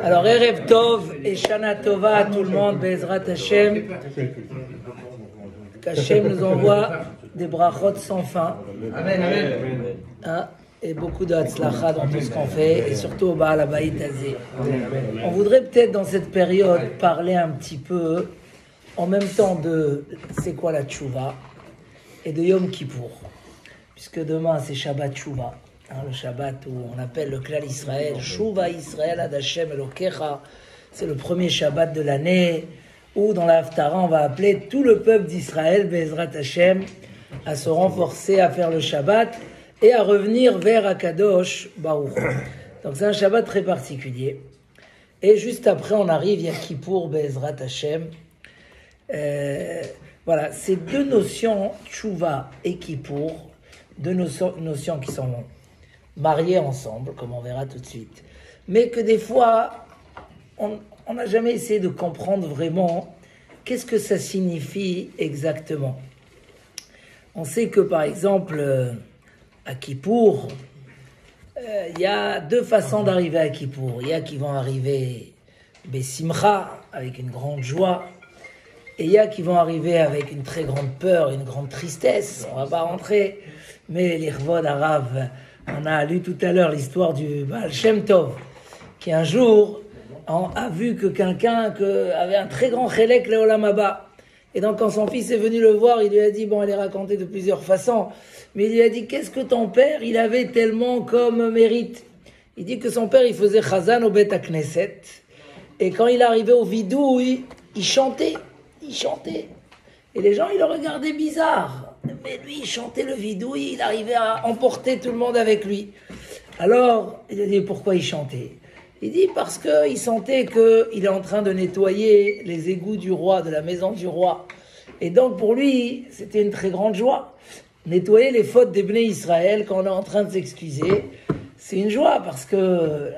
Alors, Erev Tov et Shana Tova à tout le monde, Bezrat Hashem. Qu'Hashem nous envoie des brachot sans fin. Amen, amen. Hein, et beaucoup de Hatzlacha dans tout ce qu'on fait, et surtout au Baal Habayit Azé. On voudrait peut-être dans cette période parler un petit peu, en même temps de c'est quoi la Tchouva, et de Yom Kippour. Puisque demain c'est Shabbat Tchouva. Le Shabbat où on appelle le Klal Israël, Shuva Israël Ad Hashem Elokecha, c'est le premier Shabbat de l'année, où dans la Haftara on va appeler tout le peuple d'Israël, Bezrat Hashem, à se renforcer, à faire le Shabbat, et à revenir vers Akadosh Baruch. Donc c'est un Shabbat très particulier. Et juste après on arrive, il y a Kippour, Bezrat Hashem. Voilà, ces deux notions, Tchouva et Kippour, deux notions qui sont mariés ensemble, comme on verra tout de suite, mais que des fois, on n'a jamais essayé de comprendre vraiment qu'est-ce que ça signifie exactement. On sait que, par exemple, à Kippour, il y a deux façons d'arriver à Kippour. Il y a qui vont arriver Bessimcha, avec une grande joie, et il y a qui vont arriver avec une très grande peur, une grande tristesse. On ne va pas rentrer, mais l'Irvod arabe, on a lu tout à l'heure l'histoire du Baal Shem Tov, qui un jour a vu que quelqu'un avait un très grand chélek Leolam Haba. Et donc quand son fils est venu le voir, il lui a dit, bon, elle est racontée de plusieurs façons, mais il lui a dit, qu'est-ce que ton père, il avait tellement comme mérite? Il dit que son père, il faisait Chazan au Bet HaKnesset, et quand il arrivait au vidouille, il chantait. Et les gens, ils le regardaient bizarre. Mais lui, il chantait le vidouille, il arrivait à emporter tout le monde avec lui. Alors, il a dit, pourquoi il chantait? Il dit, parce qu'il sentait qu'il est en train de nettoyer les égouts du roi, de la maison du roi. Et donc, pour lui, c'était une très grande joie. Nettoyer les fautes des Bnei Israël quand on est en train de s'excuser, c'est une joie, parce que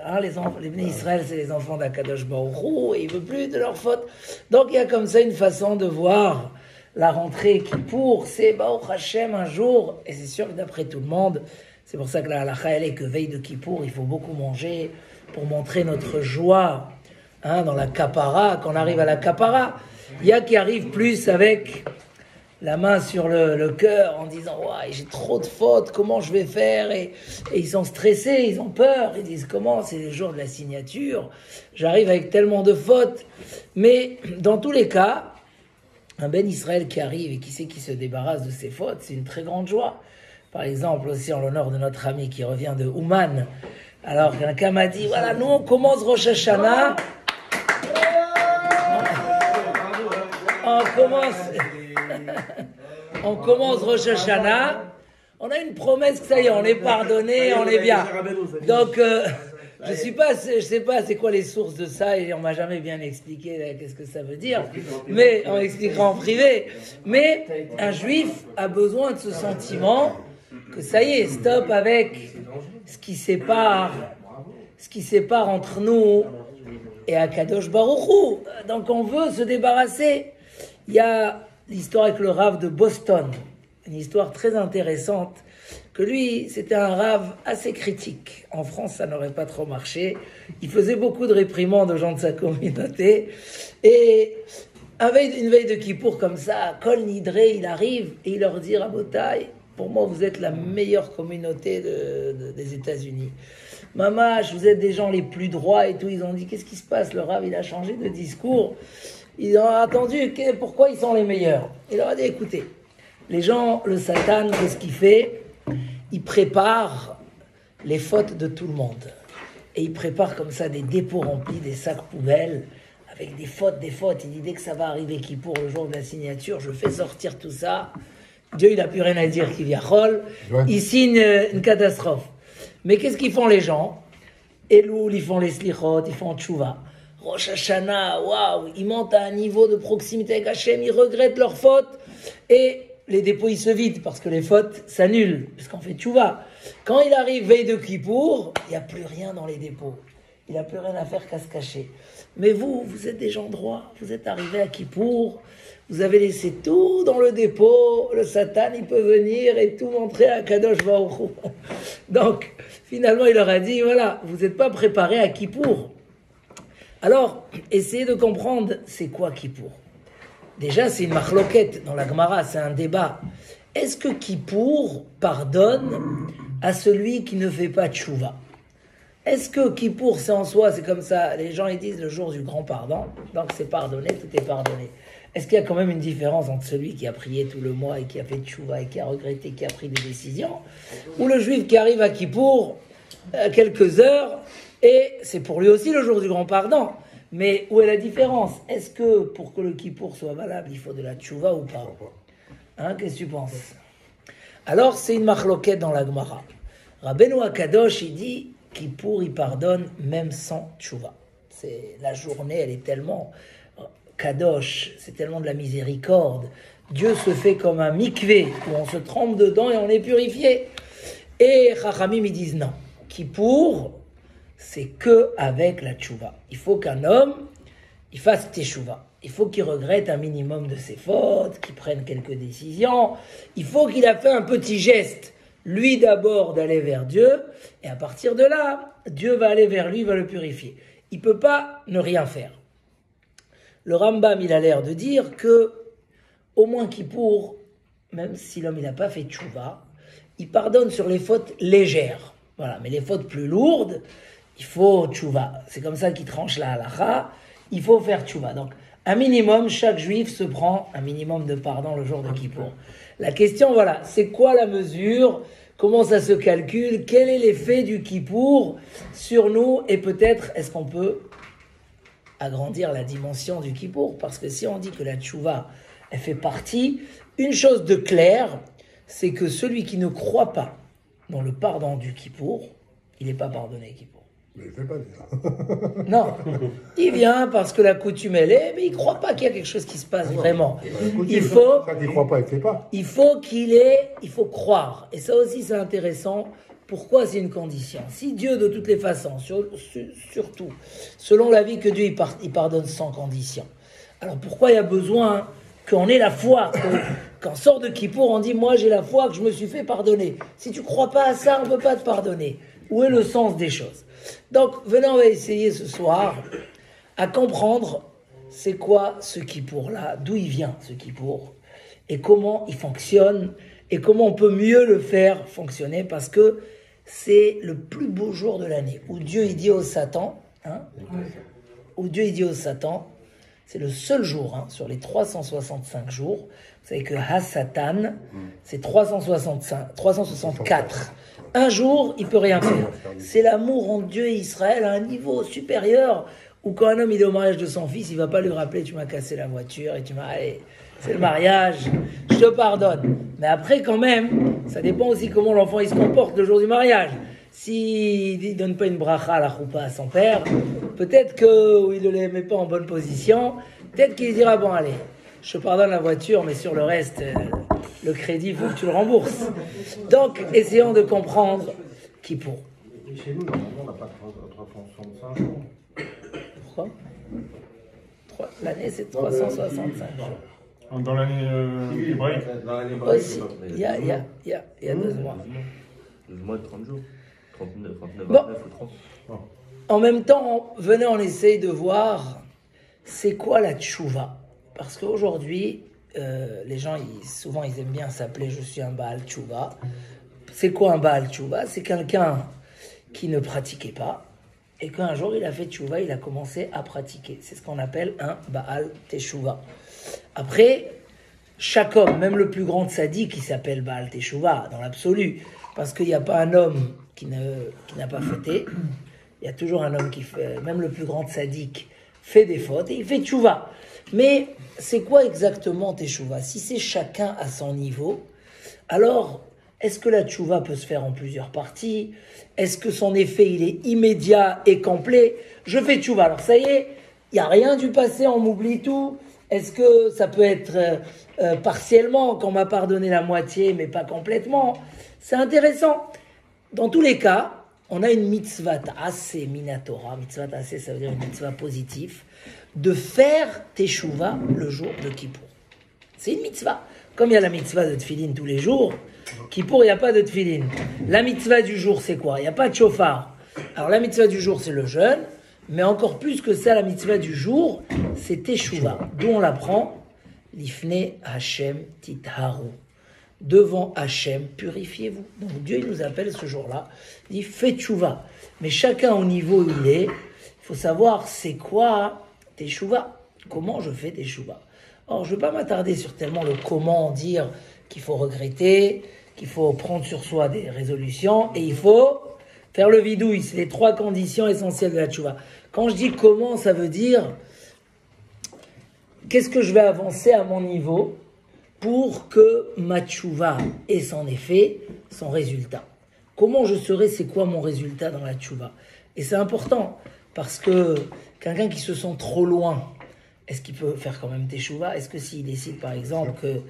les Bnei Israël, c'est les enfants d'Akadosh Baruch Hu, et il ne veut plus de leurs fautes. Donc, il y a comme ça une façon de voir la rentrée Kippour, c'est Baruch Hashem un jour, et c'est sûr que d'après tout le monde, c'est pour ça que la halakha elle est que veille de Kippour, il faut beaucoup manger pour montrer notre joie dans la kapara, quand on arrive à la kapara. Il y a qui arrivent plus avec la main sur le cœur en disant ouais, j'ai trop de fautes, comment je vais faire, et ils sont stressés, ils ont peur, ils disent comment, c'est le jour de la signature, j'arrive avec tellement de fautes. Mais dans tous les cas, un Ben Israël qui arrive et qui sait qu'il se débarrasse de ses fautes, c'est une très grande joie. Par exemple, aussi en l'honneur de notre ami qui revient de Ouman. Alors, quelqu'un m'a dit, voilà, nous on commence Rosh Hashanah. On commence Rosh Hashanah. On a une promesse que ça y est, on est pardonné, on est bien. Donc, je sais pas c'est quoi les sources de ça, et on m'a jamais bien expliqué qu'est-ce que ça veut dire, mais on expliquera en privé. Mais un juif a besoin de ce sentiment que ça y est, stop avec ce qui sépare entre nous et Akadosh Baruch Hu. Donc on veut se débarrasser. Il y a l'histoire avec le Rav de Boston, une histoire très intéressante, que lui, c'était un Rav assez critique. En France, ça n'aurait pas trop marché. Il faisait beaucoup de réprimandes aux gens de sa communauté. Et une veille de Kippour comme ça, Kol Nidré, il arrive et il leur dit, Rabotai, pour moi, vous êtes la meilleure communauté des États-Unis. Mamash, vous êtes des gens les plus droits et tout. Ils ont dit, qu'est-ce qui se passe? Le Rav, il a changé de discours. Ils ont attendu, pourquoi ils sont les meilleurs? Il leur a dit, écoutez, les gens, le Satan, qu'est-ce qu'il fait? Il prépare les fautes de tout le monde. Et il prépare comme ça des dépôts remplis, des sacs poubelles, avec des fautes. Il dit, dès que ça va arriver, Kippour, le jour de la signature, je fais sortir tout ça. Dieu, il n'a plus rien à dire qui vient Chol. Il signe une catastrophe. Mais qu'est-ce qu'ils font les gens? Elul, ils font les slichot, ils font tchouva. Rosh Hashanah, waouh, ils montent à un niveau de proximité avec Hachem, ils regrettent leurs fautes. Et les dépôts, ils se vident parce que les fautes s'annulent, parce qu'on fait tchouva. Quand il arrive veille de Kippour, il n'y a plus rien dans les dépôts. il n'a plus rien à faire qu'à se cacher. Mais vous, vous êtes des gens droits, vous êtes arrivés à Kippour, vous avez laissé tout dans le dépôt, le Satan, il peut venir et tout montrer à Kadosh Baruch Hu. Donc, finalement, il leur a dit, voilà, vous n'êtes pas préparés à Kippour. Alors, essayez de comprendre, c'est quoi Kippour? Déjà, c'est une marloquette dans la Gemara, c'est un débat. Est-ce que Kippour pardonne à celui qui ne fait pas tchouva? Est-ce que Kippour, c'est en soi, c'est comme ça, les gens ils disent le jour du grand pardon, donc c'est pardonné, tout est pardonné. Est-ce qu'il y a quand même une différence entre celui qui a prié tout le mois et qui a fait tchouva et qui a regretté, qui a pris des décisions, ou le juif qui arrive à Kippour quelques heures et c'est pour lui aussi le jour du grand pardon? Mais où est la différence? Est-ce que pour que le Kippour soit valable, il faut de la tchouva ou pas? Hein, qu'est-ce que tu penses? Alors, c'est une marloquette dans la Gemara. Rabbeinu Akadosh, il dit, Kippour, il pardonne même sans tchouva. C'est, la journée, elle est tellement Kadosh, c'est tellement de la miséricorde. Dieu se fait comme un mikvé, où on se trempe dedans et on est purifié. Et Chachamim, ils disent non. Kippour, c'est que avec la tchouva. Il faut qu'un homme, il fasse teshuva. Il faut qu'il regrette un minimum de ses fautes, qu'il prenne quelques décisions. Il faut qu'il a fait un petit geste. Lui d'abord d'aller vers Dieu, et à partir de là, Dieu va aller vers lui, va le purifier. Il ne peut pas ne rien faire. Le Rambam, il a l'air de dire que, au moins Kippour, même si l'homme n'a pas fait tchouva, il pardonne sur les fautes légères. Voilà, mais les fautes plus lourdes, il faut tchouva. C'est comme ça qu'il tranche la halakha. Il faut faire tchouva. Donc, un minimum, chaque juif se prend un minimum de pardon le jour de Kippour. La question, voilà, c'est quoi la mesure? Comment ça se calcule? Quel est l'effet du Kippour sur nous? Et peut-être, est-ce qu'on peut agrandir la dimension du Kippour? Parce que si on dit que la tchouva, elle fait partie, une chose de claire, c'est que celui qui ne croit pas dans le pardon du Kippour, il n'est pas pardonné Kippour. Mais il ne fait pas dire. Non, il vient parce que la coutume elle est, mais il ne croit pas qu'il y a quelque chose qui se passe vraiment. Il faut, ça qu'il ne croit pas, il ne fait pas. il faut croire. Et ça aussi c'est intéressant. Pourquoi c'est une condition? Si Dieu de toutes les façons, surtout, selon la vie que Dieu il pardonne sans condition, alors pourquoi il y a besoin qu'on ait la foi, qu'en sort de Kippour on dit moi j'ai la foi que je me suis fait pardonner? Si tu ne crois pas à ça, on ne peut pas te pardonner. Où est le sens des choses? Donc, venez, on va essayer ce soir à comprendre c'est quoi ce Kippour-là, d'où il vient ce Kippour, et comment il fonctionne, et comment on peut mieux le faire fonctionner, parce que c'est le plus beau jour de l'année, où Dieu il dit au Satan, c'est le seul jour, sur les 365 jours, vous savez que Ha-Satan, c'est 364. Un jour, il peut rien faire. C'est l'amour entre Dieu et Israël à un niveau supérieur où quand un homme il est au mariage de son fils, il va pas lui rappeler tu m'as cassé la voiture et tu m'as allez, c'est le mariage, je te pardonne. Mais après quand même, ça dépend aussi comment l'enfant il se comporte le jour du mariage. S'il ne donne pas une bracha à la choupa à son père, peut-être qu'il ne les met pas en bonne position, peut-être qu'il dira bon allez, je te pardonne la voiture mais sur le reste le crédit, il faut que tu le rembourses. Donc, essayons de comprendre Kippour. Chez nous, normalement, on n'a pas 365 jours. Pourquoi? L'année, c'est 365 jours. Dans l'année hébraïque Aussi, il y a 12 mois. 12 mois de 30 jours. 39, 29, Bon. 29 ou 30. En même temps, venez, on essaye de voir c'est quoi la tchouva. Parce qu'aujourd'hui, les gens, souvent, ils aiment bien s'appeler « je suis un Baal Tchouva ». C'est quoi un Baal Tchouva? C'est quelqu'un qui ne pratiquait pas et qu'un jour, il a fait Tchouva, il a commencé à pratiquer. C'est ce qu'on appelle un Baal Teshuvah. Après, chaque homme, même le plus grand sadique, qui s'appelle Baal Teshuvah, dans l'absolu, parce qu'il n'y a pas un homme qui n'a pas fauté. Il y a toujours un homme qui fait, même le plus grand sadique, fait des fautes et il fait Tchouva. Mais c'est quoi exactement Teshuvah? Si c'est chacun à son niveau, alors est-ce que la Tchouva peut se faire en plusieurs parties? Est-ce que son effet il est immédiat et complet? Je fais Tchouva, alors ça y est, il n'y a rien du passé, on m'oublie tout. Est-ce que ça peut être partiellement, qu'on m'a pardonné la moitié mais pas complètement? C'est intéressant. Dans tous les cas, on a une mitzvah assez minatora. Mitzvah assez, ça veut dire une mitzvah positive, de faire teshuva le jour de Kippour. C'est une mitzvah. Comme il y a la mitzvah de tefillin tous les jours, Kippour, il n'y a pas de tefillin. La mitzvah du jour, c'est quoi? Il n'y a pas de shofar. Alors la mitzvah du jour, c'est le jeûne, mais encore plus que ça, la mitzvah du jour, c'est teshuva. D'où on l'apprend? Lifne Hashem titharu. Devant Hachem, purifiez-vous. Donc Dieu il nous appelle ce jour-là, il dit fais tchouva. Mais chacun au niveau où il est, il faut savoir c'est quoi teshuva. Comment je fais teshuva. Or je ne vais pas m'attarder sur tellement le comment dire qu'il faut regretter, qu'il faut prendre sur soi des résolutions et il faut faire le vidouille. C'est les 3 conditions essentielles de la tchouva. Quand je dis comment, ça veut dire qu'est-ce que je vais avancer à mon niveau pour que ma tchouva ait son effet, son résultat. Comment je saurai c'est quoi mon résultat dans la tchouva? Et c'est important, parce que quelqu'un qui se sent trop loin, est-ce qu'il peut faire quand même teshuva? Est-ce que s'il décide par exemple que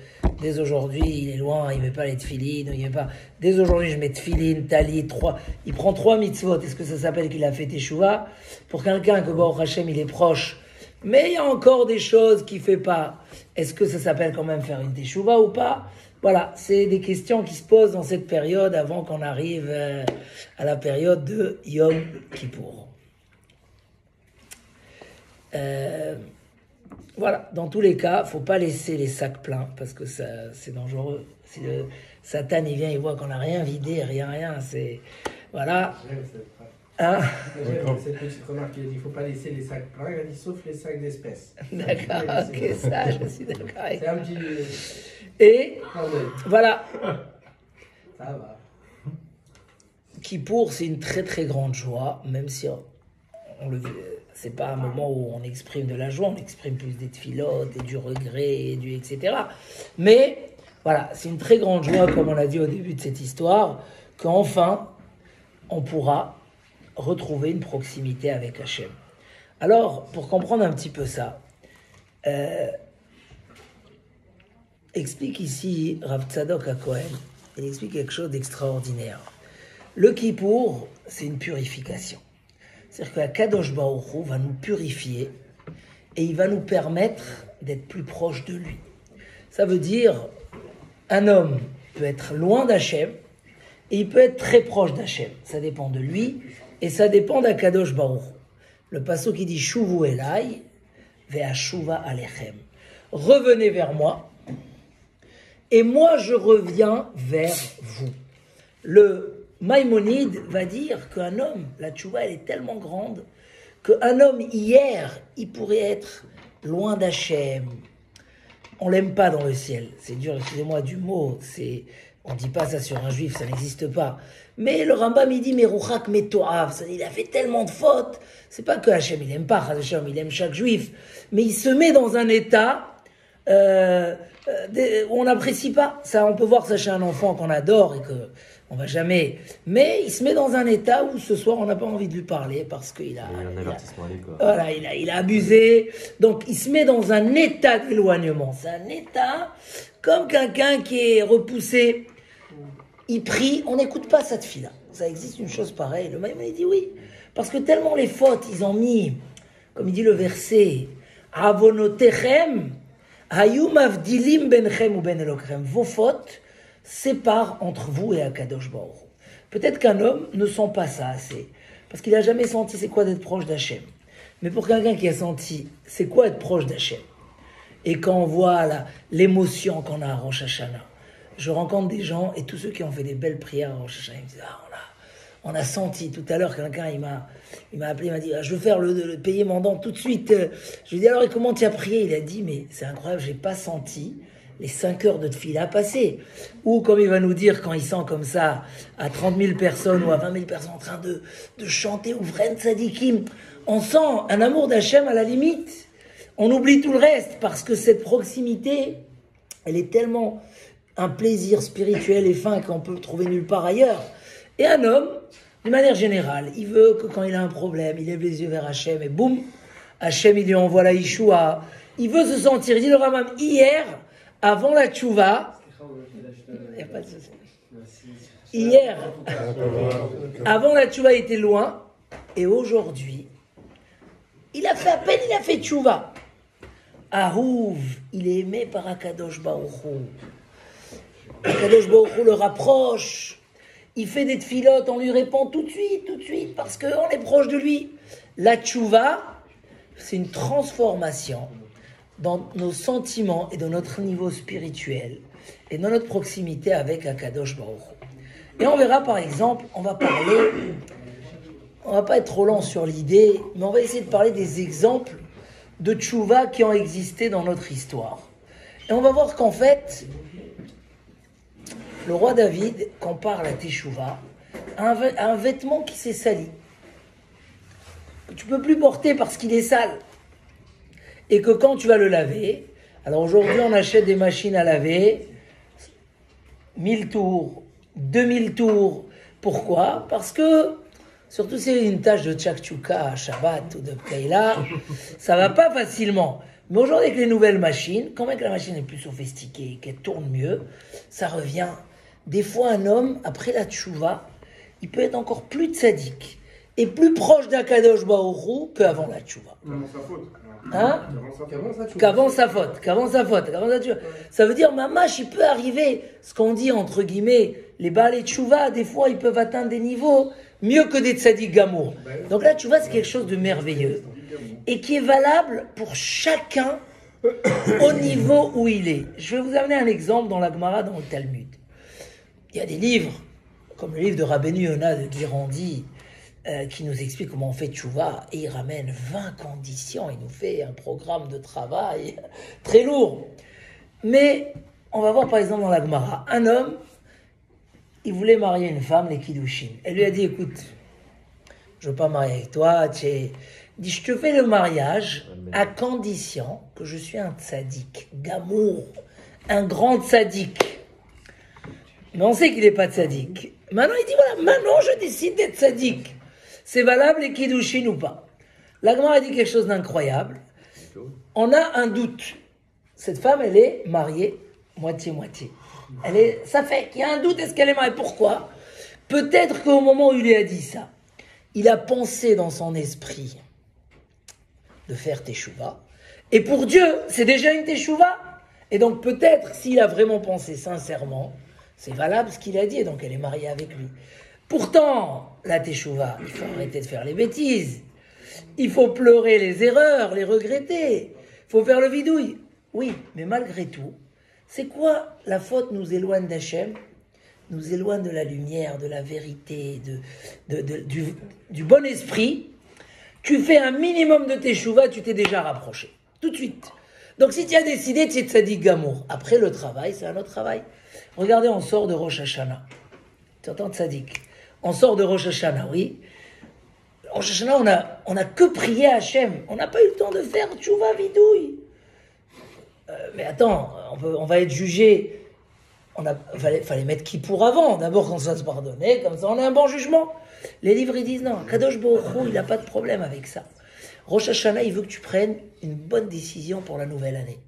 dès aujourd'hui il est loin, il ne met pas les tefillin, il met pas... Dès aujourd'hui je mets tefillin, talit, 3... il prend 3 mitzvot, est-ce que ça s'appelle qu'il a fait teshuva? Pour quelqu'un que Baruch Hashem il est proche, mais il y a encore des choses qu'il ne fait pas. Est-ce que ça s'appelle quand même faire une teshuva ou pas? Voilà, c'est des questions qui se posent dans cette période avant qu'on arrive à la période de Yom Kippour. Voilà, dans tous les cas, il ne faut pas laisser les sacs pleins parce que ça, c'est dangereux. Si le Satan il vient, il voit qu'on n'a rien vidé, rien, c'est... Voilà. Hein? Cette petite remarque, il a dit qu'il ne faut pas laisser les sacs pleins, il a dit sauf les sacs d'espèces. D'accord, ok, ça, je suis d'accord avec C'est un petit... Et voilà. Ça va. Kippour, c'est une très très grande joie, même si c'est pas un moment où on exprime de la joie, on exprime plus des tfilotes et du regret et du etc. Mais voilà, c'est une très grande joie, comme on l'a dit au début de cette histoire, qu'enfin on pourra retrouver une proximité avec Hachem. Alors, pour comprendre un petit peu ça, explique ici Rav Tzadok HaKohen, il explique quelque chose d'extraordinaire. Le Kippour, c'est une purification. C'est-à-dire que la Kadosh Baruch Hu va nous purifier et il va nous permettre d'être plus proche de lui. Ça veut dire, un homme peut être loin d'Hachem et il peut être très proche d'Hachem. Ça dépend de lui et ça dépend d'Akadosh Baruch Hu. Le passage qui dit Shuvu Elai ve'ashuva alechem. Revenez vers moi et moi je reviens vers vous. Le Maïmonide va dire qu'un homme, la tchouva elle est tellement grande qu'un homme hier, il pourrait être loin d'Hachem. On l'aime pas dans le ciel. C'est dur, excusez-moi du mot, on dit pas ça sur un juif, ça n'existe pas. Mais le Rambam il dit Meruchak Metoav, il a fait tellement de fautes. C'est pas que Hachem il aime pas Hachem, il aime chaque juif, mais il se met dans un état où on n'apprécie pas. Ça, on peut voir ça chez un enfant qu'on adore et que on va jamais. Mais il se met dans un état où ce soir on n'a pas envie de lui parler parce qu'il a. Il y a un avertissement à l'école. Voilà, il a abusé. Donc il se met dans un état d'éloignement. C'est un état comme quelqu'un qui est repoussé. Il prie, on n'écoute pas cette fille-là. Ça existe une chose pareille. Le Maïmonide dit oui. Parce que tellement les fautes, ils ont mis, comme il dit le verset, Avonotechem, Hayum avdilim benchem ou ben elokhem. Vos fautes séparent entre vous et Akadosh Baruch Hu. Peut-être qu'un homme ne sent pas ça assez. Parce qu'il n'a jamais senti c'est quoi d'être proche d'Hachem. Mais pour quelqu'un qui a senti c'est quoi être proche d'Hachem, et quand on voit l'émotion qu'on a à Rosh Hashanah, je rencontre des gens et tous ceux qui ont fait des belles prières à Rosh Hashanah, ils me disent on a senti. Tout à l'heure, quelqu'un il m'a appelé, il m'a dit je veux faire le paiement d'an tout de suite. Je lui ai dit alors et comment tu as prié? Il a dit mais c'est incroyable, j'ai pas senti les 5 heures de tefila passer. Ou comme il va nous dire quand il sent comme ça à 30 000 personnes ou à 20 000 personnes en train de chanter ou Vren Tzadikim, on sent un amour d'Hachem à la limite. On oublie tout le reste parce que cette proximité, elle est tellement un plaisir spirituel et fin qu'on peut le trouver nulle part ailleurs. Et un homme, d'une manière générale, il veut que quand il a un problème, il lève les yeux vers Hachem et boum, Hachem il lui envoie la Yeshua. Il veut se sentir, il dit le Rambam, hier, avant la tchouva, il n'y a pas de souci. Hier, avant la tchouva, il était loin. Et aujourd'hui, il a fait tchouva. Arouv, il est aimé par Akadosh Baruch Hu. Akadosh Baruch Hu le rapproche. Il fait des tfilotes, on lui répond tout de suite, parce qu'on est proche de lui. La tchouva, c'est une transformation dans nos sentiments et dans notre niveau spirituel et dans notre proximité avec Akadosh Baruch Hu. Et on verra par exemple, on va pas être trop lent sur l'idée, mais on va essayer de parler des exemples de tchouva qui ont existé dans notre histoire. Et on va voir qu'en fait, le roi David compare la teshuva à un vêtement qui s'est sali, que tu peux plus porter parce qu'il est sale, et que quand tu vas le laver, alors aujourd'hui on achète des machines à laver, 1000 tours, 2000 tours, pourquoi ? Parce que, surtout si c'est une tâche de tchakchouka à Shabbat ou de Pkeila, ça va pas facilement. Mais aujourd'hui avec les nouvelles machines, quand même que la machine est plus sophistiquée, qu'elle tourne mieux, ça revient. Des fois un homme, après la tchouva, il peut être encore plus tzaddik et plus proche d'Akadosh Baruch Hu qu'avant la tchouva. Avant sa faute. Hein ? Qu'avant sa faute. Ça veut dire, mamash, il peut arriver, ce qu'on dit entre guillemets, les balais tchouva, des fois ils peuvent atteindre des niveaux mieux que des tzaddik gamour. Donc la tchouva, c'est quelque chose de merveilleux et qui est valable pour chacun au niveau où il est. Je vais vous amener un exemple dans la Gemara, dans le Talmud. Il y a des livres, comme le livre de Rabbeinu Yona de Guérandi, qui nous explique comment on fait tchouva, et il ramène 20 conditions, il nous fait un programme de travail très lourd. Mais on va voir par exemple dans la Gemara, un homme, il voulait marier une femme, les Kiddushin. Elle lui a dit, écoute, je ne veux pas marier avec toi, il dit, je te fais le mariage à condition que je suis un tzaddik, gamour, un grand tzaddik. Mais on sait qu'il n'est pas tzaddik. Maintenant, il dit, voilà, maintenant je décide d'être tzaddik. C'est valable les Kiddushin ou pas. La Gemara a dit quelque chose d'incroyable. On a un doute. Cette femme, elle est mariée moitié-moitié. Ça fait qu'il y a un doute, est-ce qu'elle est mariée ? Pourquoi ? Peut-être qu'au moment où il lui a dit ça, il a pensé dans son esprit de faire teshuva. Et pour Dieu, c'est déjà une teshuva. Et donc peut-être, s'il a vraiment pensé sincèrement, c'est valable ce qu'il a dit, et donc elle est mariée avec lui. Pourtant, la teshuva, il faut arrêter de faire les bêtises. Il faut pleurer les erreurs, les regretter. Il faut faire le vidouille. Oui, mais malgré tout, c'est quoi la faute nous éloigne d'Hachem ? Nous éloigne de la lumière, de la vérité, du bon esprit. Tu fais un minimum de teshuva, tu t'es déjà rapproché. Tout de suite. Donc si tu as décidé, tu es tzaddik gamour. Après le travail, c'est un autre travail. Regardez, on sort de Rosh Hashanah. Tu entends tzaddik ? On sort de Rosh Hashanah, oui. Rosh Hashanah, on a que prié à Hachem. On n'a pas eu le temps de faire tchouva vidouille. Mais attends, on va être jugé. Fallait mettre qui pour avant. D'abord, qu'on se fasse pardonner, comme ça, on a un bon jugement. Les livres, ils disent non. Kadosh Baruch Hu, il n'a pas de problème avec ça. Rosh Hashanah, il veut que tu prennes une bonne décision pour la nouvelle année.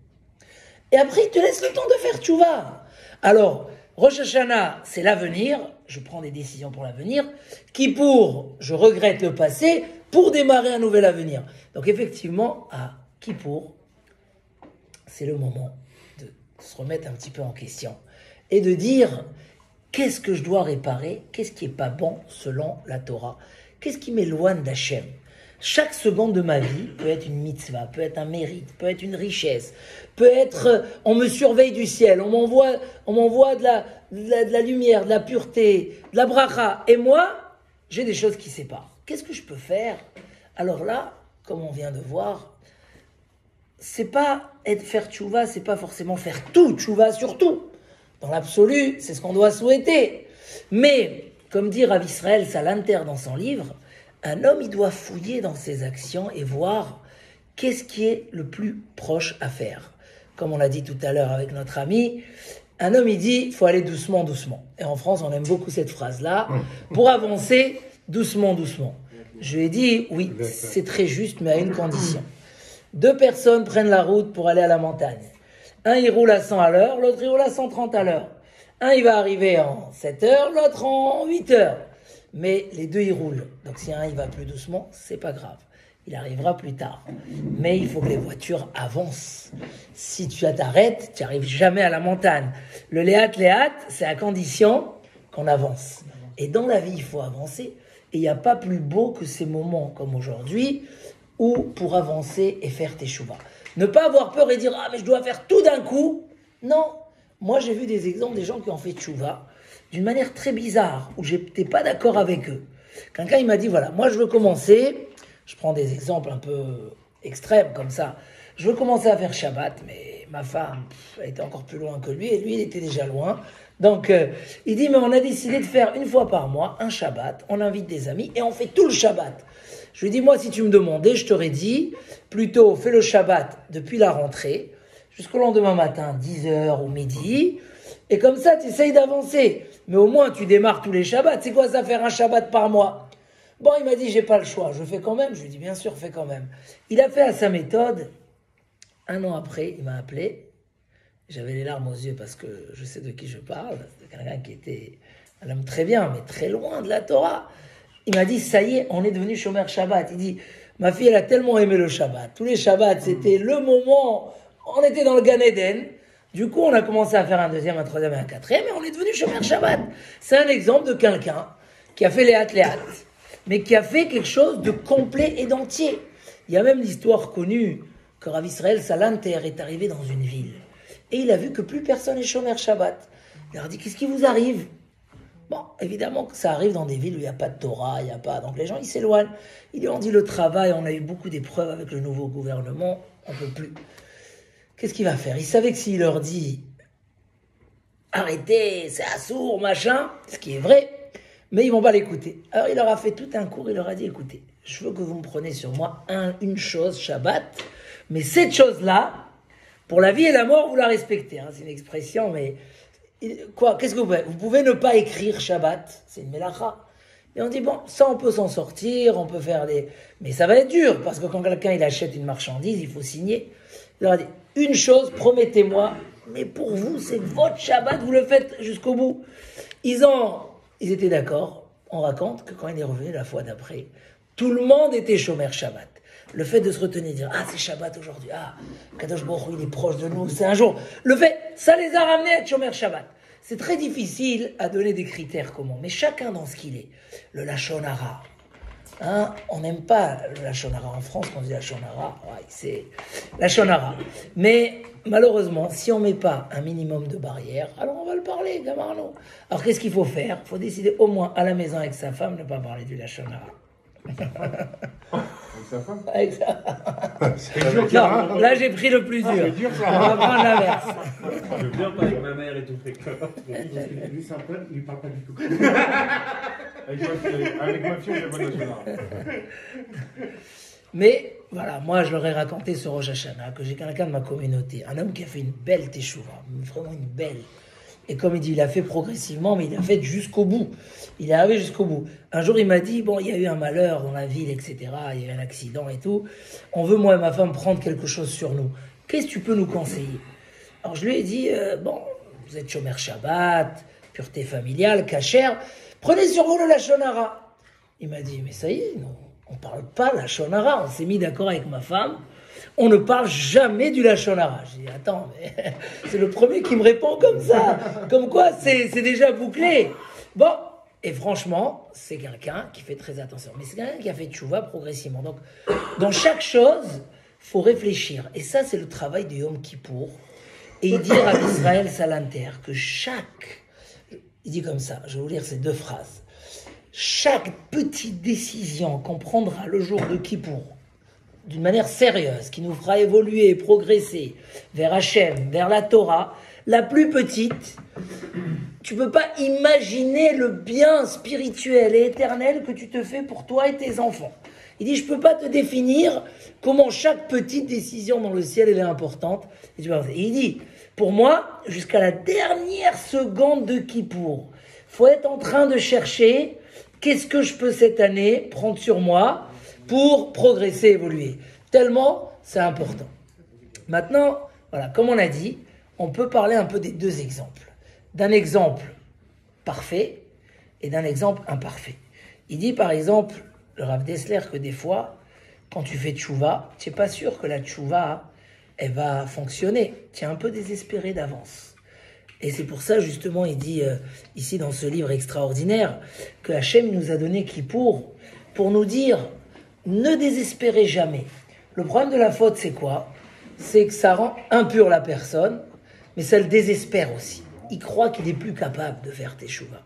Et après, il te laisse le temps de faire tchouva. Alors, Rosh Hashanah, c'est l'avenir. Je prends des décisions pour l'avenir. Kippour, je regrette le passé pour démarrer un nouvel avenir. Donc effectivement, à Kippour, c'est le moment de se remettre un petit peu en question et de dire qu'est-ce que je dois réparer, qu'est-ce qui n'est pas bon selon la Torah, qu'est-ce qui m'éloigne d'Hachem. Chaque seconde de ma vie peut être une mitzvah, peut être un mérite, peut être une richesse, peut être on me surveille du ciel, on m'envoie de la lumière, de la pureté, de la bracha. Et moi, j'ai des choses qui séparent. Qu'est-ce que je peux faire ? Alors là, comme on vient de voir, c'est pas faire tchouva, c'est pas forcément faire tout, tchouva sur tout. Dans l'absolu, c'est ce qu'on doit souhaiter. Mais, comme dit Rav Israël Salanter dans son livre, un homme, il doit fouiller dans ses actions et voir qu'est-ce qui est le plus proche à faire. Comme on l'a dit tout à l'heure avec notre ami, un homme, il dit, il faut aller doucement, doucement. Et en France, on aime beaucoup cette phrase-là. Pour avancer, doucement, doucement. Je lui ai dit, oui, c'est très juste, mais à une condition. 2 personnes prennent la route pour aller à la montagne. Un, il roule à 100 à l'heure, l'autre, il roule à 130 à l'heure. Un, il va arriver en 7 heures, l'autre en 8 heures. Mais les deux, ils roulent. Donc si un, il va plus doucement, c'est pas grave. Il arrivera plus tard. Mais il faut que les voitures avancent. Si tu t'arrêtes, tu n'arrives jamais à la montagne. Le léat, c'est à condition qu'on avance. Et dans la vie, il faut avancer. Et il n'y a pas plus beau que ces moments comme aujourd'hui où pour avancer et faire tes chouvas. Ne pas avoir peur et dire « Ah, mais je dois faire tout d'un coup ». Non. Moi, j'ai vu des exemples des gens qui ont fait tchouva d'une manière très bizarre, où je n'étais pas d'accord avec eux. Quelqu'un, il m'a dit, voilà, moi, je veux commencer, je prends des exemples un peu extrêmes comme ça, je veux commencer à faire Shabbat, mais ma femme, elle était encore plus loin que lui, et lui, il était déjà loin. Donc, il dit, mais on a décidé de faire une fois par mois un Shabbat, on invite des amis, et on fait tout le Shabbat. Je lui ai dit, moi, si tu me demandais, je t'aurais dit, plutôt, fais le Shabbat depuis la rentrée, jusqu'au lendemain matin, 10h ou midi, et comme ça, tu essayes d'avancer. Mais au moins, tu démarres tous les Shabbats. C'est quoi ça, faire un Shabbat par mois? Bon, il m'a dit, j'ai pas le choix, je fais quand même. Je lui ai dit, bien sûr, fais quand même. Il a fait à sa méthode. Un an après, il m'a appelé. J'avais les larmes aux yeux parce que je sais de qui je parle. C'était quelqu'un qui était un homme très bien, mais très loin de la Torah. Il m'a dit, ça y est, on est devenu Shomer Shabbat. Il dit, ma fille, elle a tellement aimé le Shabbat. Tous les Shabbats, c'était le moment, on était dans le Gan Eden. Du coup, on a commencé à faire un deuxième, un troisième et un quatrième, et on est devenu Shomer Shabbat. C'est un exemple de quelqu'un qui a fait léat, mais qui a fait quelque chose de complet et d'entier. Il y a même l'histoire connue que Rav Israël Salanter est arrivé dans une ville. Et il a vu que plus personne n'est Shomer Shabbat. Il leur a dit, qu'est-ce qui vous arrive? Bon, évidemment que ça arrive dans des villes où il n'y a pas de Torah, il n'y a pas... Donc les gens, ils s'éloignent. Ils lui ont dit, le travail, on a eu beaucoup d'épreuves avec le nouveau gouvernement, on ne peut plus. Qu'est-ce qu'il va faire? Il savait que s'il leur dit, arrêtez, c'est assourd, machin, ce qui est vrai, mais ils vont pas l'écouter. Alors il leur a fait tout un cours, il leur a dit, écoutez, je veux que vous me preniez sur moi une chose, Shabbat, mais cette chose-là, pour la vie et la mort, vous la respectez. Hein, c'est une expression, mais... Quoi? Qu'est-ce que vous pouvez? Vous pouvez ne pas écrire Shabbat, c'est une mélacha. Et on dit, bon, ça on peut s'en sortir, on peut faire des... Mais ça va être dur, parce que quand quelqu'un il achète une marchandise, il faut signer. Il leur a dit, une chose, promettez-moi, mais pour vous, c'est votre Shabbat, vous le faites jusqu'au bout. Ils étaient d'accord. On raconte que quand il est revenu la fois d'après, tout le monde était Shomer Shabbat. Le fait de se retenir, de dire, ah, c'est Shabbat aujourd'hui, ah, Kadosh Baruch Hu, il est proche de nous, c'est un jour. Le fait, ça les a ramenés à être Shomer Shabbat. C'est très difficile à donner des critères communs, mais chacun dans ce qu'il est. Le Lachon Hara. Hein, on n'aime pas le Lachon Hara en France, quand on dit Lachon Hara, ouais, c'est Lachon Hara. Mais malheureusement, si on ne met pas un minimum de barrières, alors on va le parler, Gamarno. Alors qu'est-ce qu'il faut faire? Il faut décider au moins à la maison avec sa femme de ne pas parler du Lachon Hara. Avec sa femme? Avec ça. C'est dur, Non, là j'ai pris le plus dur. c'est dur, ça. On va prendre l'inverse. Je viens pas avec ma mère et tout. Lui, c'est un peu, il parle pas du tout. Avec ma fille, on est pas national. Mais voilà, moi je leur ai raconté ce Rosh Hashanah, que j'ai quelqu'un de ma communauté, un homme qui a fait une belle teshuva, vraiment une belle. Et comme il dit, il a fait progressivement, mais il a fait jusqu'au bout. Il est arrivé jusqu'au bout. Un jour, il m'a dit, bon, il y a eu un malheur dans la ville, etc. Il y a eu un accident et tout. On veut, moi et ma femme, prendre quelque chose sur nous. Qu'est-ce que tu peux nous conseiller? Alors, je lui ai dit, bon, vous êtes Shomer Shabbat, pureté familiale, kasher. Prenez sur vous le Lachon Hara. Il m'a dit, mais ça y est, non, on ne parle pas Lachon Hara. On s'est mis d'accord avec ma femme. On ne parle jamais du Lachon Hara. J'ai dit, attends, mais c'est le premier qui me répond comme ça. Comme quoi, c'est déjà bouclé. Bon, et franchement, c'est quelqu'un qui fait très attention. Mais c'est quelqu'un qui a fait tchouva progressivement. Donc, dans chaque chose, il faut réfléchir. Et ça, c'est le travail de Yom Kippour. Et il dit à Israël Salanter que il dit comme ça, je vais vous lire ces deux phrases. Chaque petite décision qu'on prendra le jour de Kippour, d'une manière sérieuse, qui nous fera évoluer et progresser vers Hachem, vers la Torah, la plus petite, tu ne peux pas imaginer le bien spirituel et éternel que tu te fais pour toi et tes enfants. Il dit, je ne peux pas te définir comment chaque petite décision dans le ciel elle est importante. Et il dit, pour moi, jusqu'à la dernière seconde de Kippour, il faut être en train de chercher qu'est-ce que je peux cette année prendre sur moi pour progresser, évoluer. Tellement, c'est important. Maintenant, voilà, comme on a dit, on peut parler un peu des deux exemples. d'un exemple parfait et d'un exemple imparfait. Il dit par exemple, le Rav Dessler, que des fois, quand tu fais tchouva, tu n'es pas sûr que la tchouva, elle va fonctionner. Tu es un peu désespéré d'avance. Et c'est pour ça, justement, il dit ici dans ce livre extraordinaire que Hachem nous a donné Kippour pour nous dire, ne désespérez jamais. Le problème de la faute, c'est quoi? C'est que ça rend impur la personne, mais ça le désespère aussi. Il croit qu'il est plus capable de faire teshuva.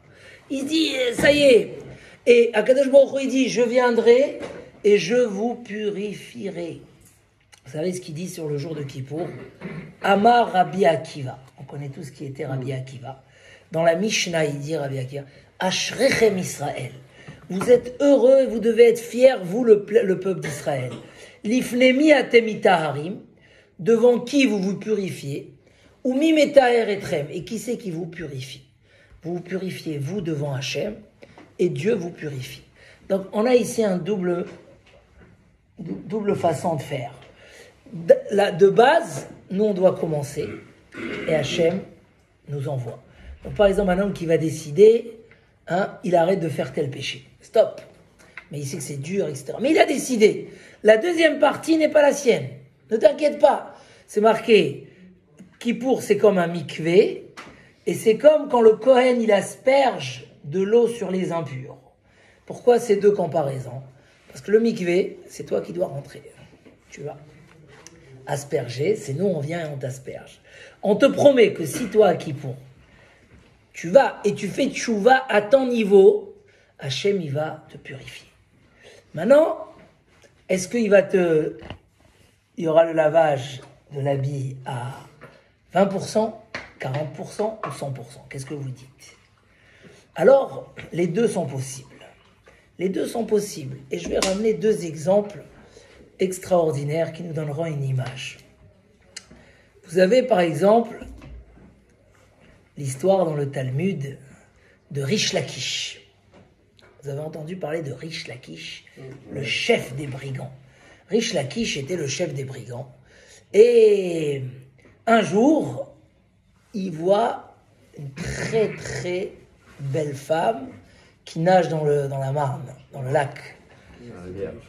Il se dit, ça y est. Et Akadosh Baruch Hu, il dit, je viendrai et je vous purifierai. Vous savez ce qu'il dit sur le jour de Kippour? Amar Rabbi Akiva. On connaît tous qui était Rabbi Akiva. Dans la Mishnah, il dit Rabbi Akiva, Ashrechem Israël. Vous êtes heureux, vous devez être fiers, vous le peuple d'Israël. Lifnemi atemita harim. Devant qui vous vous purifiez. Ou mimetaher etrem. Et qui c'est qui vous purifie? Vous vous purifiez, vous, devant Hachem, et Dieu vous purifie. Donc, on a ici un double façon de faire. De base, nous, on doit commencer, et Hachem nous envoie. Donc, par exemple, un homme qui va décider, il arrête de faire tel péché. Stop. Mais il sait que c'est dur, etc. Mais il a décidé. La deuxième partie n'est pas la sienne. Ne t'inquiète pas. C'est marqué, Kippour, c'est comme un mikvé, et c'est comme quand le Kohen, il asperge de l'eau sur les impurs. Pourquoi ces deux comparaisons? Parce que le mikvé, c'est toi qui dois rentrer. Tu vas asperger, c'est nous, on vient et on t'asperge. On te promet que si toi, à Kippour, tu vas et tu fais tchouva à ton niveau, Hachem, il va te purifier. Maintenant, est-ce qu'il il y aura le lavage de l'habit à 20%, 40% ou 100%? Qu'est-ce que vous dites? Alors, les deux sont possibles. Les deux sont possibles. Et je vais ramener deux exemples extraordinaires qui nous donneront une image. Vous avez par exemple l'histoire dans le Talmud de Rish Lakish. Vous avez entendu parler de Rish Lakish, le chef des brigands. Rish Lakish était le chef des brigands. Et un jour, il voit une très très belle femme qui nage dans la Marne, dans le lac.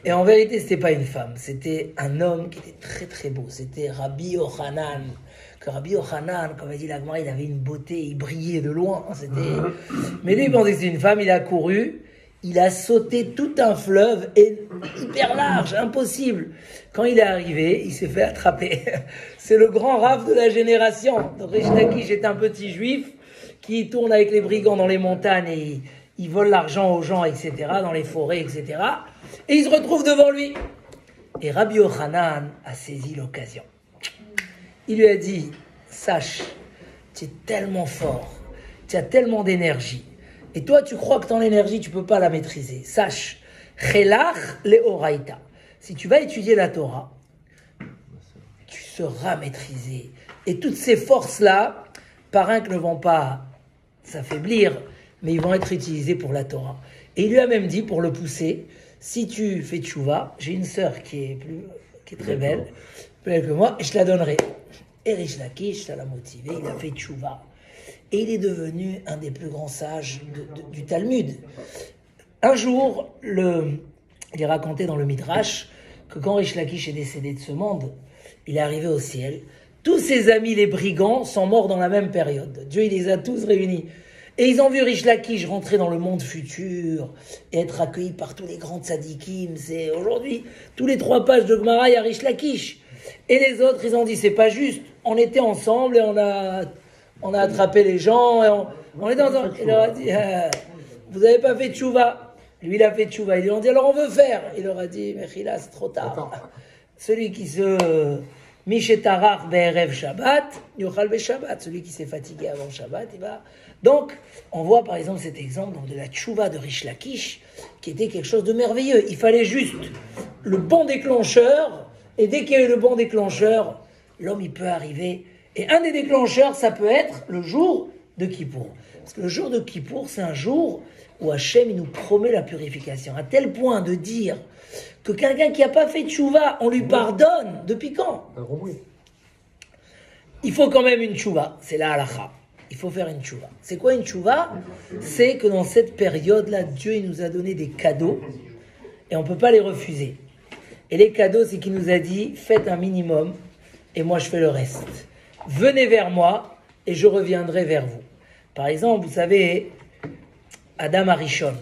Et en vérité, c'était pas une femme, c'était un homme qui était très très beau. C'était Rabbi Yochanan. Que Rabbi Yochanan, comme a dit l'Agmara, il avait une beauté, il brillait de loin. Mais lui, il pensait que c'était une femme, il a couru. Il a sauté tout un fleuve hyper large, impossible. Quand il est arrivé, il s'est fait attraper. C'est le grand rave de la génération. Donc Rish Lakish est un petit juif qui tourne avec les brigands dans les montagnes et il vole l'argent aux gens, etc., dans les forêts, etc. Et il se retrouve devant lui. Et Rabbi Yochanan a saisi l'occasion. Il lui a dit, sache, tu es tellement fort, tu as tellement d'énergie. Et toi, tu crois que ton énergie, tu ne peux pas la maîtriser. Sache, chelach leoraita. Si tu vas étudier la Torah, tu seras maîtrisé. Et toutes ces forces-là, par un que ne vont pas s'affaiblir, mais ils vont être utilisés pour la Torah. Et il lui a même dit, pour le pousser, si tu fais tchouva, j'ai une sœur qui est très belle, plus belle que moi, et je te la donnerai. Et Rish Lakish, ça l'a motivé, il a fait tchouva. Et il est devenu un des plus grands sages du Talmud. Un jour, il est raconté dans le Midrash que quand Rish Lakish est décédé de ce monde, il est arrivé au ciel. Tous ses amis, les brigands, sont morts dans la même période. Dieu, il les a tous réunis. Et ils ont vu Rish Lakish rentrer dans le monde futur et être accueilli par tous les grands tzadikim. C'est aujourd'hui, tous les 3 pages de Gemara, il y a Rish Lakish. Et les autres, ils ont dit, c'est pas juste. On était ensemble et on a attrapé les gens. Et on est dans un... Il leur a dit, vous n'avez pas fait tchouva. Lui, il a fait tchouva. Ils lui ont dit, alors on veut faire. Il leur a dit, Mechila, c'est trop tard. Celui qui se... Mishétarach be'erev Shabbat, yochal be'Shabbat. Celui qui s'est fatigué avant Shabbat, il va... Donc, on voit par exemple cet exemple de la tchouva de Rish Lakish, qui était quelque chose de merveilleux. Il fallait juste le bon déclencheur, et dès qu'il y a eu le bon déclencheur, l'homme, il peut arriver. Et un des déclencheurs, ça peut être le jour de Kippour. Parce que le jour de Kippour, c'est un jour où Hachem, il nous promet la purification. À tel point de dire que quelqu'un qui n'a pas fait tchouva, on lui pardonne. Depuis quand? Il faut quand même une tchouva. C'est la halakha. il faut faire une tchouva. C'est quoi une tchouva? C'est que dans cette période-là, Dieu il nous a donné des cadeaux et on ne peut pas les refuser. Et les cadeaux, c'est qu'il nous a dit, faites un minimum et moi je fais le reste. Venez vers moi et je reviendrai vers vous. Par exemple, vous savez, Adam Arishon,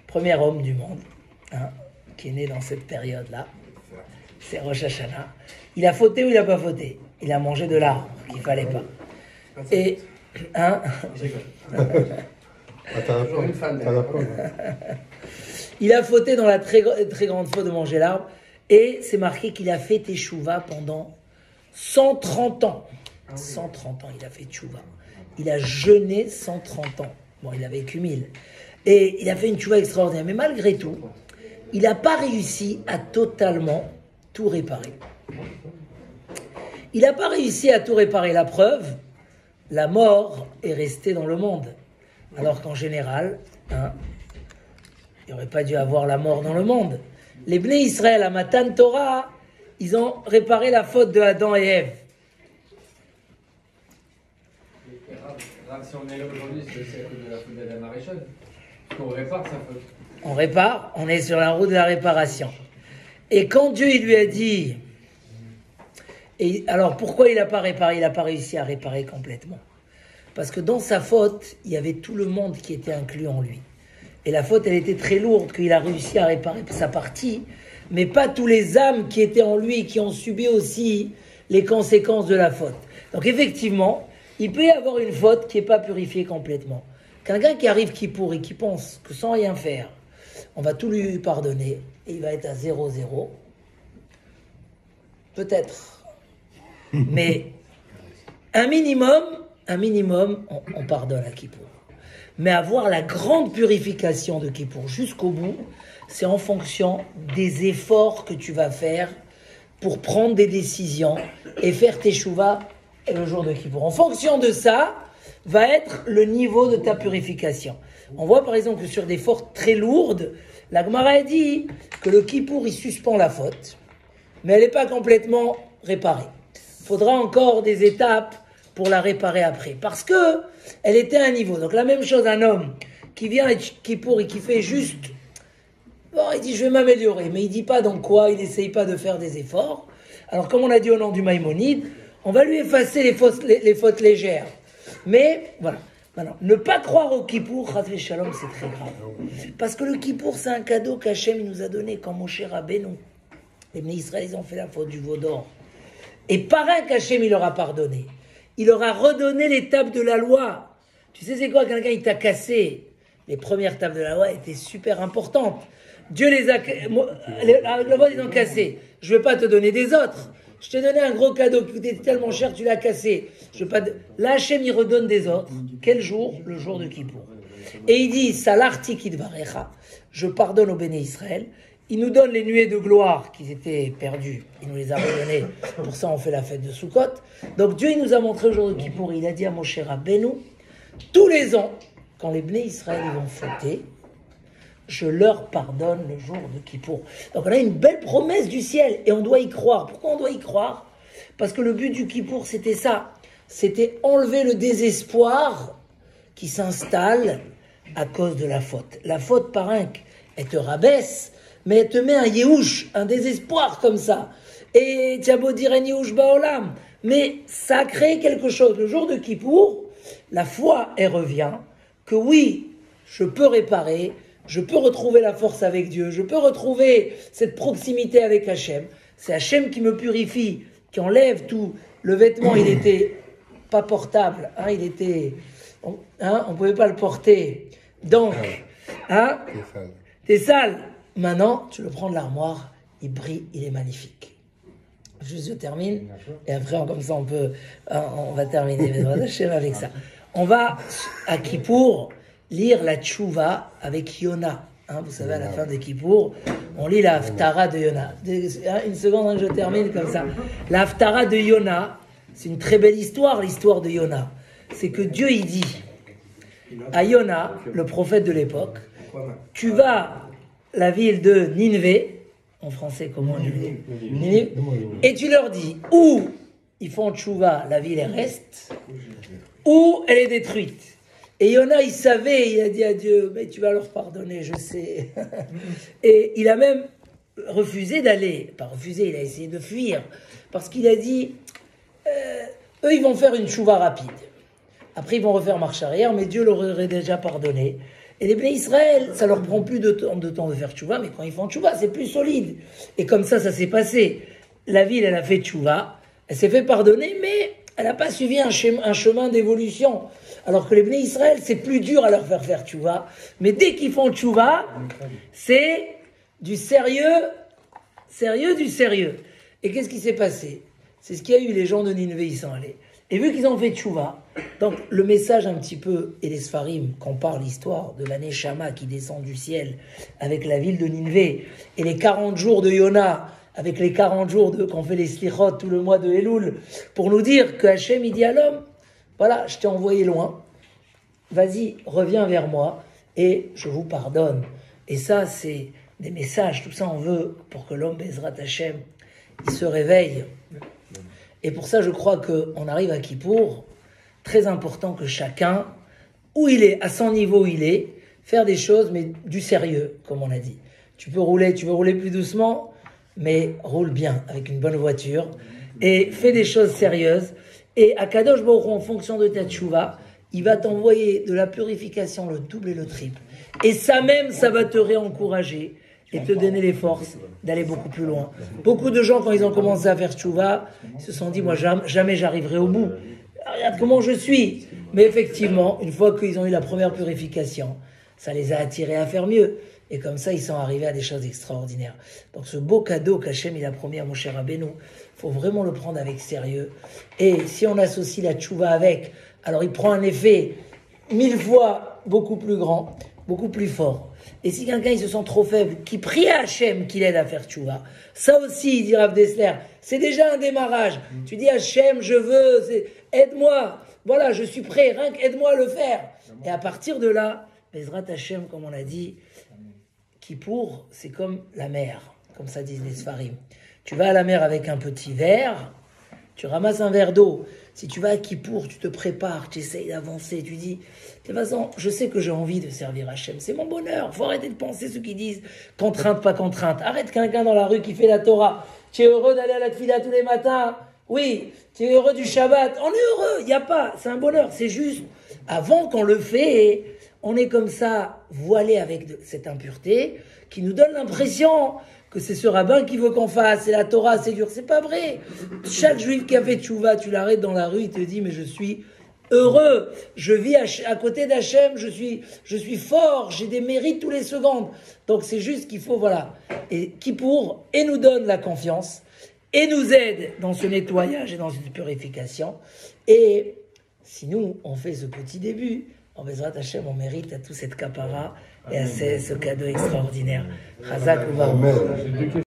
premier homme du monde, qui est né dans cette période-là, c'est Rosh Hashanah. Il a fauté ou il n'a pas fauté? Il a mangé de l'arbre qu'il ne fallait pas. Et, Toujours une fan. il a fauté dans la très, très grande faute de manger l'arbre. Et c'est marqué qu'il a fait teshuva pendant 130 ans. 130 ans, il a fait teshuva. Il a jeûné 130 ans. Bon, il a vécu 1000. Et il a fait une teshuva extraordinaire. Mais malgré tout, il n'a pas réussi à totalement tout réparer. Il n'a pas réussi à tout réparer. La preuve, la mort est restée dans le monde. Alors qu'en général, il n'y aurait pas dû avoir la mort dans le monde. Les Bnei Israël, à Matan Torah, ils ont réparé la faute de Adam et Ève. Si on est là aujourd'hui, c'est à cause de la faute d'Adam Arishon. Parce qu'on répare sa faute. On répare, on est sur la route de la réparation. Et quand Dieu il lui a dit... Et alors pourquoi il n'a pas réparé? Il n'a pas réussi à réparer complètement. Parce que dans sa faute, il y avait tout le monde qui était inclus en lui. Et la faute, elle était très lourde, qu'il a réussi à réparer sa partie, mais pas tous les âmes qui étaient en lui, qui ont subi aussi les conséquences de la faute. Donc effectivement, il peut y avoir une faute qui n'est pas purifiée complètement. Quelqu'un qui arrive Kippour et qui pense que sans rien faire, on va tout lui pardonner, et il va être à 0-0, peut-être. Mais un minimum, on pardonne à Kippour. Mais avoir la grande purification de Kippour jusqu'au bout, c'est en fonction des efforts que tu vas faire pour prendre des décisions et faire tes chouvas le jour de Kippour. En fonction de ça, va être le niveau de ta purification. On voit par exemple que sur des fautes très lourdes, la Gemara a dit que le Kippour, il suspend la faute, mais elle n'est pas complètement réparée. Il faudra encore des étapes pour la réparer après. Parce que elle était à un niveau. Donc la même chose, un homme qui vient à Kippour et qui fait juste... Bon, il dit je vais m'améliorer, mais il dit pas dans quoi, il n'essaye pas de faire des efforts. Alors comme on a dit au nom du Maïmonide, on va lui effacer les fautes légères. Mais voilà. Maintenant, ne pas croire au Kippour, Chas v'Shalom, c'est très grave. Parce que le Kippour, c'est un cadeau qu'Hachem nous a donné quand Moshe Rabbeinu. Les Bnei Israël, ils ont fait la faute du veau d'or. Et par un qu'Hachem, il leur a pardonné. Il leur a redonné les tables de la loi. Tu sais c'est quoi, quelqu'un il t'a cassé. Les premières tables de la loi étaient super importantes. Dieu les a... La loi ils ont cassé. Je ne vais pas te donner des autres. Je t'ai donné un gros cadeau qui coûtait tellement cher, tu l'as cassé. Je vais pas... Là, Hachem, il redonne des autres. Quel jour? Le jour de Kippour. Et il dit, Salarti kidvarecha, je pardonne au Béné Israël. Il nous donne les nuées de gloire qui étaient perdues. Il nous les a redonnées. Pour ça, on fait la fête de Sukkot. Donc Dieu, il nous a montré le jour de Kippour. Il a dit à Moshe Rabbeinu, tous les ans, quand les Bnei Israël vont fêter, je leur pardonne le jour de Kippour. Donc on a une belle promesse du ciel et on doit y croire. Pourquoi on doit y croire? Parce que le but du Kippour, c'était ça. C'était enlever le désespoir qui s'installe à cause de la faute. La faute, par un, elle te rabaisse, mais elle te met un yéhouch, un désespoir comme ça. Et tu as beau dire un yéhouch baolam, mais ça a créé quelque chose. Le jour de Kippour, la foi, elle revient, que oui, je peux réparer, je peux retrouver la force avec Dieu, je peux retrouver cette proximité avec Hachem. C'est Hachem qui me purifie, qui enlève tout. Le vêtement, il était pas portable, il était... on ne pouvait pas le porter. Donc, t'es sale. Maintenant, tu le prends de l'armoire, il brille, il est magnifique. Juste je termine, et après, comme ça, on va terminer avec ça. On va, à Kippour, lire la Tchouva avec Yona. Vous savez, à la fin de Kippour, on lit la Haftara de Yona. Une seconde, je termine comme ça. La Haftara de Yona, c'est une très belle histoire, l'histoire de Yona. C'est que Dieu, il dit à Yona, le prophète de l'époque, tu vas la ville de Ninvé, en français comment on dit Ninive, et tu leur dis, ou ils font tchouva, la ville elle reste, ou elle est détruite. Et Yona, il savait, il a dit à Dieu, mais tu vas leur pardonner, je sais. Et il a même refusé d'aller, pas refusé, il a essayé de fuir, parce qu'il a dit, eux ils vont faire une tchouva rapide. Après ils vont refaire marche arrière, mais Dieu leur aurait déjà pardonné. Et les Bnei Israël, ça leur prend plus de temps de faire tchouva, mais quand ils font tchouva, c'est plus solide. Et comme ça s'est passé. La ville, elle a fait tchouva, elle s'est fait pardonner, mais elle n'a pas suivi un chemin d'évolution. Alors que les Bnei Israël, c'est plus dur à leur faire tchouva. Mais dès qu'ils font tchouva, c'est du sérieux du sérieux. Et qu'est-ce qui s'est passé? C'est ce qu'il y a eu, les gens de Nineveh, ils sont allés. Et vu qu'ils ont fait tchouva, donc le message un petit peu, et les Sfarim, qu'on parle l'histoire de l'année Shama qui descend du ciel avec la ville de Nineveh, et les 40 jours de Yona, avec les 40 jours qu'on fait les slichot tout le mois de Elul, pour nous dire que Hachem, il dit à l'homme, voilà, je t'ai envoyé loin, vas-y, reviens vers moi, et je vous pardonne. Et ça, c'est des messages, tout ça on veut, pour que l'homme, Bezrat Hachem, il se réveille. Et pour ça, je crois qu'on arrive à Kippour, très important que chacun, où il est, à son niveau où il est, faire des choses, mais du sérieux, comme on a dit. Tu veux rouler plus doucement, mais roule bien, avec une bonne voiture, et fais des choses sérieuses. Et à Kadosh Baruch Hu, en fonction de ta tchouva, il va t'envoyer de la purification le double et le triple. Et ça même, ça va te réencourager et te donner les forces d'aller beaucoup plus loin. Beaucoup de gens, quand ils ont commencé à faire tchouva, ils se sont dit, moi, jamais j'arriverai au bout. Regarde comment je suis. Mais effectivement, une fois qu'ils ont eu la première purification, ça les a attirés à faire mieux. Et comme ça, ils sont arrivés à des choses extraordinaires. Donc ce beau cadeau qu'Hachem il a promis à mon cher Rabbeinu, il faut vraiment le prendre avec sérieux. Et si on associe la tchouva avec, alors il prend un effet 1000 fois beaucoup plus grand, beaucoup plus fort. Et si quelqu'un il se sent trop faible, qui prie à Hachem qu'il aide à faire tchouva, ça aussi, il dit Rav Dessler, c'est déjà un démarrage. Tu dis Hachem, je veux, aide-moi, voilà, je suis prêt, rien qu'aide-moi à le faire. Et à partir de là, Bezrat Hachem, comme on l'a dit, Kippour, c'est comme la mer, comme ça disent les Sfarim. Tu vas à la mer avec un petit verre, tu ramasses un verre d'eau. Si tu vas à Kippour, tu te prépares, tu essayes d'avancer, tu dis, de toute façon, je sais que j'ai envie de servir Hachem, c'est mon bonheur. Faut arrêter de penser ceux qui disent contrainte, pas contrainte. Arrête quelqu'un dans la rue qui fait la Torah. Tu es heureux d'aller à la tefila tous les matins? Oui. Tu es heureux du Shabbat? On est heureux, il n'y a pas, c'est un bonheur. C'est juste, avant qu'on le fait, on est comme ça, voilé avec cette impureté, qui nous donne l'impression que c'est ce rabbin qui veut qu'on fasse, c'est la Torah, c'est dur. C'est pas vrai. Chaque juif qui a fait tchouva, tu l'arrêtes dans la rue, il te dit, mais je suis heureux, je vis à côté d'Hachem, je suis fort, j'ai des mérites tous les secondes. Donc c'est juste qu'il faut, voilà. Et Kippour, et nous donne la confiance, et nous aide dans ce nettoyage et dans cette purification. Et si nous, on fait ce petit début, en Bezrat Hachem, on mérite à tout cette capara et à ce cadeau extraordinaire. Chazak ou Baruch.